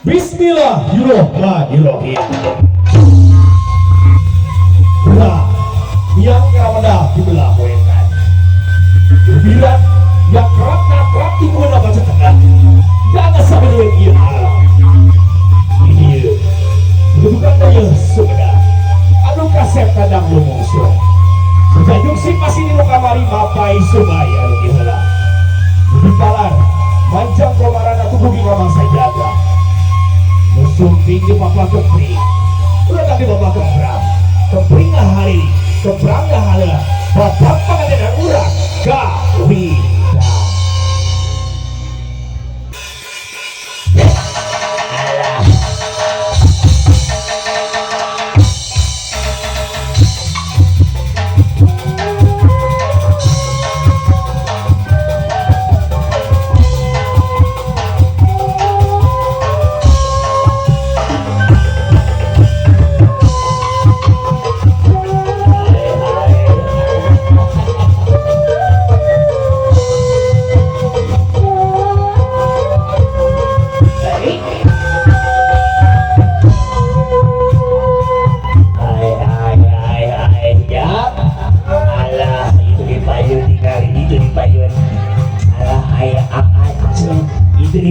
Bismillahirrahmanirrahim. Belah yang keramada dibelah wetan. Birat yang kerap timur baca tengah. Jangan sampai dengan ia alam. Iya, bukan daya sudah. Anu kasep kadang lumungsur. Sejajuk si masih di kamari mapai subaya lebih helah. Lebih palar, manjang komaran aku bugi ngomong saya jaga. Musuh tinggi papa kepring. Udah tadi bapak kepring hari, keprang hala. Bapak pengadenan urang, gawi.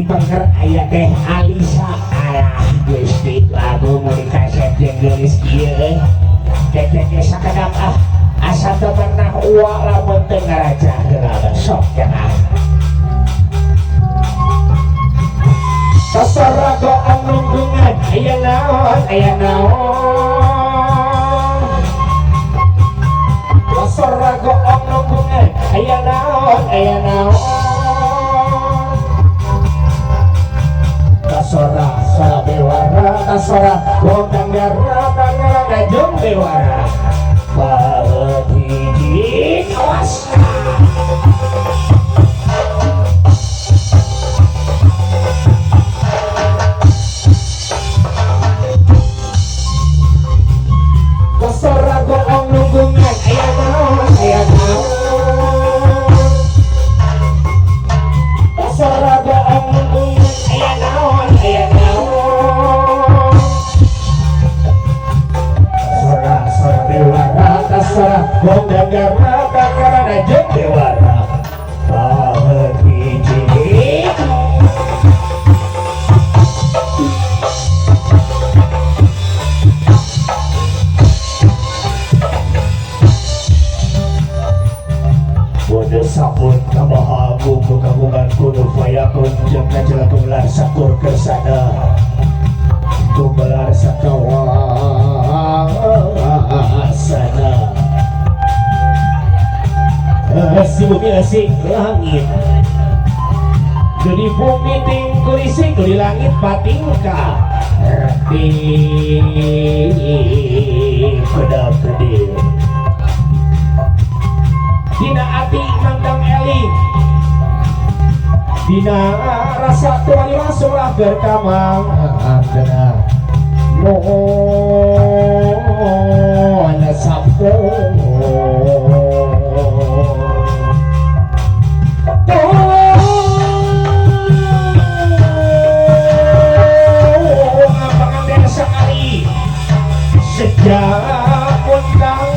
Pangker ayah teh Alisa alah gusti lagu mau dikaset yang gelis kieu cek sakedap asa teu pernah uak lamun teu ngaraja heula sok jangan sasaraga anu nunggungan aya naon sasaraga anu nunggungan aya naon Sora bewara, tasora gondang gara, tangara najung bewara. Hiji awas. Tasora goong nunggungan, aya naon. Tasora goong nunggungan, aya naon. Gondang gara tangara najung bewara hiji Bodoh sabun kabahagung kagungan kudu fayakun jeung kajelakun lar sakur kersana tumbelar sakawasana si bumi asik langit jadi bumi tingkulisik di langit patingka rati kedap-kedip dina ati mandang eling dina rasa tuan langsung lah berkamang kena mohon sampung sejak undang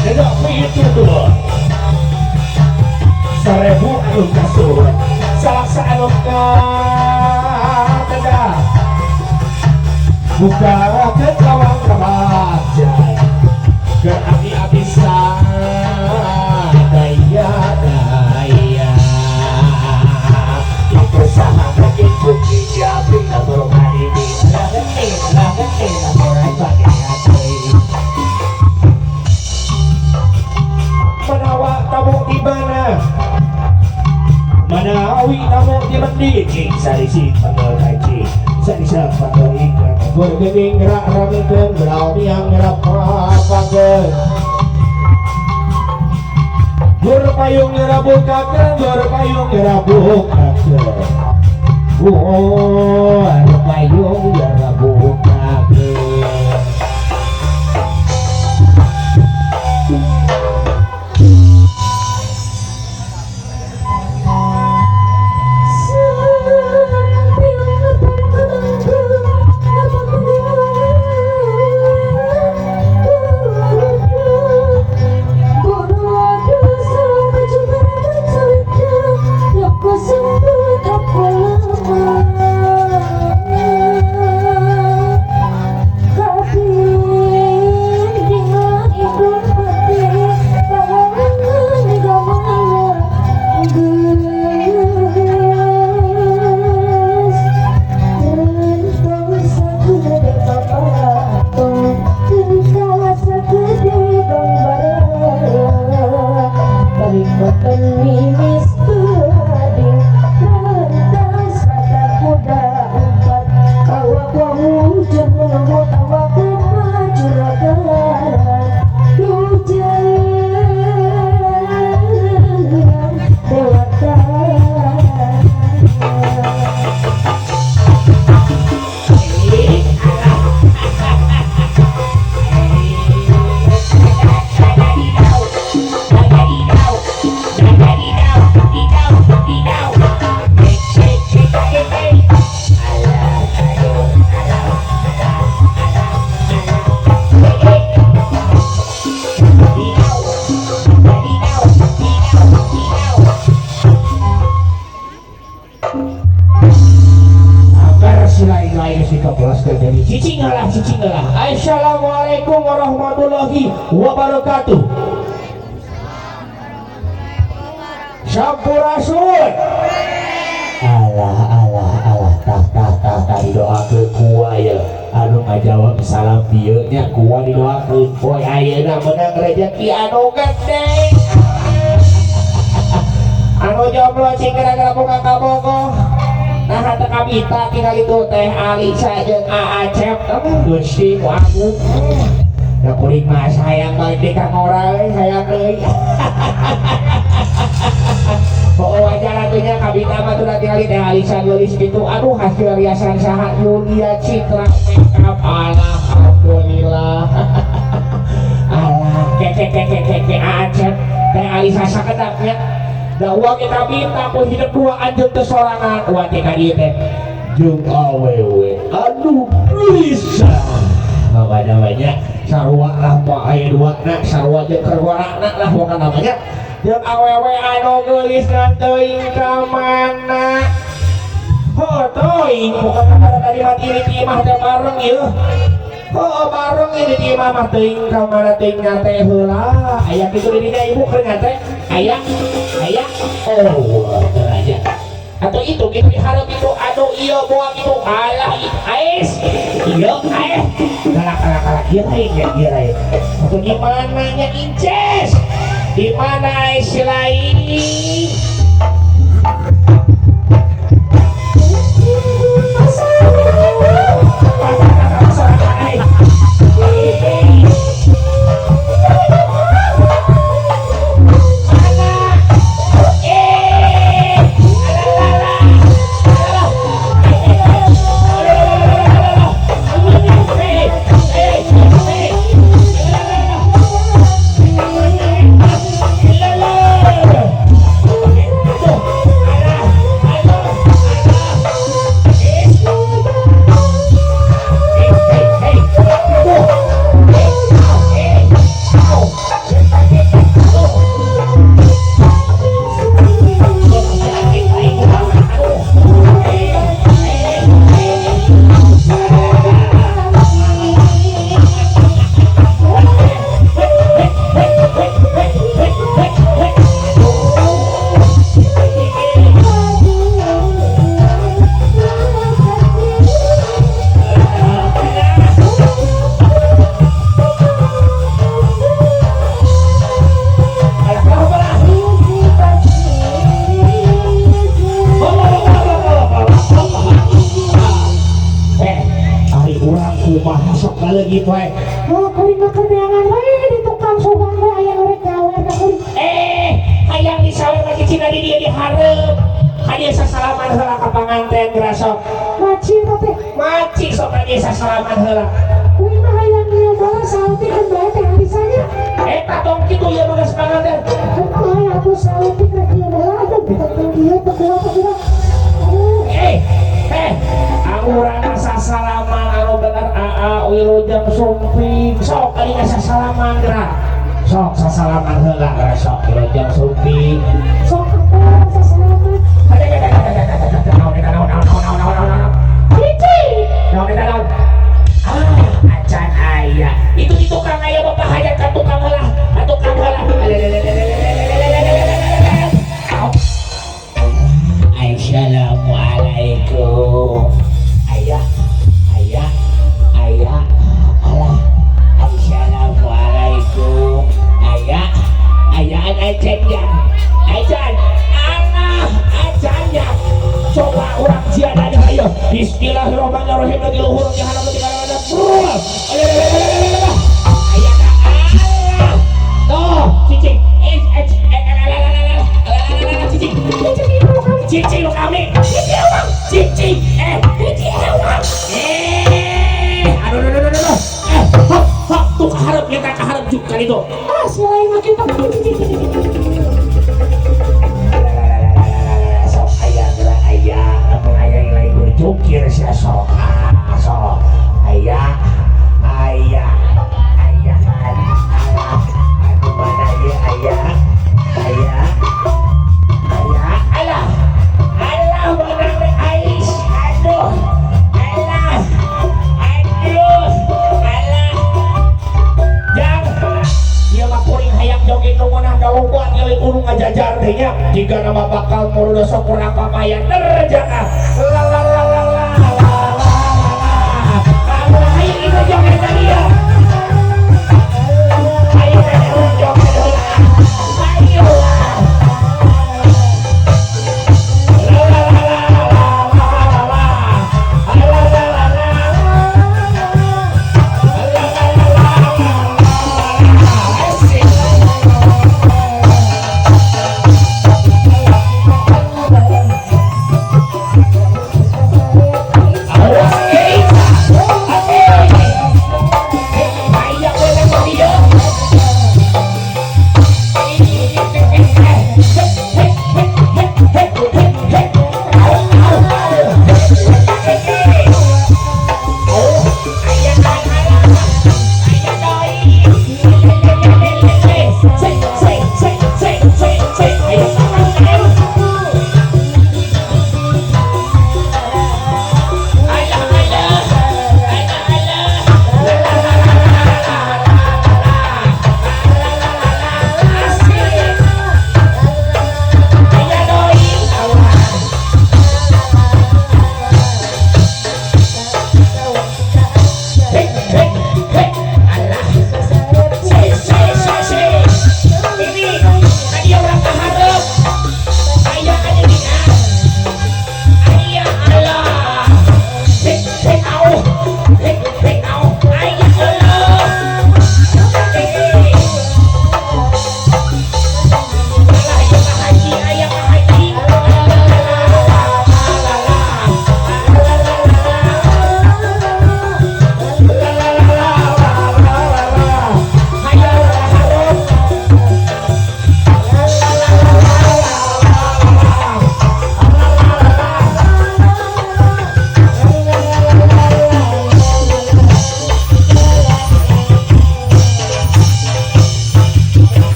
tidak begitu tuh seribu anu kasur salah seanu tidak buka ke kawang remaja ke api-api daya bersama bikin bukti jabri kabur hari ini lagetin laporan bagi hati menawa tamu di mana manawi tamu di mendi cing sarisi panggil kaji sarisa panggil ikan bergening gerak ramekan berau yang gerak papagen berpayung ngerabukakan berpayung ngerabukakan berpayung ngerabukakan Assalamualaikum warahmatullahi wabarakatuh. Sampurasun. Alah tah didoakeun kuwa ya. Anu ngajawab salam dieu nya kuwa didoakeun. Poe ayeuna meunang rezeki anu gede. Anu jomblo cing gara-gara boga kabogoh. Nah teu kabita tinggal itu teh Alisa jeung Acep. Gusti ku agung. Da kuring mah sayang balik di kang orang sayang deui. Pokok wajar atunya kabita mah teu tinggal teh Alisa geulis kitu. Aduh hasil riasan saha Yulia Citra makeup. Alhamdulillah. Alah keke Acep teh Alisa sakedapnya. Da uang kita minta ku hidup dua anjeun teu sorangan. Uang teh ka dieu teh jeung awewe. Aduh bisa. Apa namanya? Sarua lah po aya dua na sarua jeung kergorana lah bukan namanya. Jeung awewe anu geulis teuing ka mana? Heuh teuing bukan kada tadi mah ini mah teh bareng ieu. Heuh bareng ini mah teuing ka mana teuing teh heula. Aya kitu di dinya ibu keur teh. Aya oh aja atau itu gitu diharap itu aduh iya buang itu alah ais iya galak iya atau gimana nya inces dimana ais lain gitu eh. Oh, kuring mah keneangan wae di tukang soban we aya urek gawer ka kuring. Hayang disawer ka cicing di dieu dihareup. Hadiah sasalaman heula ka panganten grasok. Maci teh. Maci sok hadiah sasalaman heula. Kuring mah hayang ieu bae salti kan bae teh harisanya. Eta tong kitu ieu mah panganten. Ai atuh salti ka ieu bae atuh biteukeun ieu teh kumaha. Angurana sasalaman anu bener aa wilujeng sumping sok kali sasalaman gerak sok sasalaman heula gerak sok wilujeng sumping Sok apa sasalaman? naon acan aya itu di tukang aya bapak hayang ka tukang heula Assalamualaikum ayah alah Assalamualaikum ayah ajan ya coba orang jiadan ayo bismillahirrahmanirrahim lagi luhur di halaman di kalangan ayah Allah cicing cicing lu kami cicing aduh hop tuh keharap kita keharap juga itu Si lain makin tak sok ayah namun ayah yang lain berjukir sih sok ayah aduh mana ya ayah alah menang ais aduh ngajajar dehnya jika nama bakal muruda sok kurang pamayan nerjana la la la la la la la kamu ayo itu joget tadi ya ayo joget ayo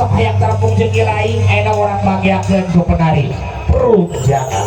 sok hayang terpung jeung lain enak orang bagiakeun ku penari Prujana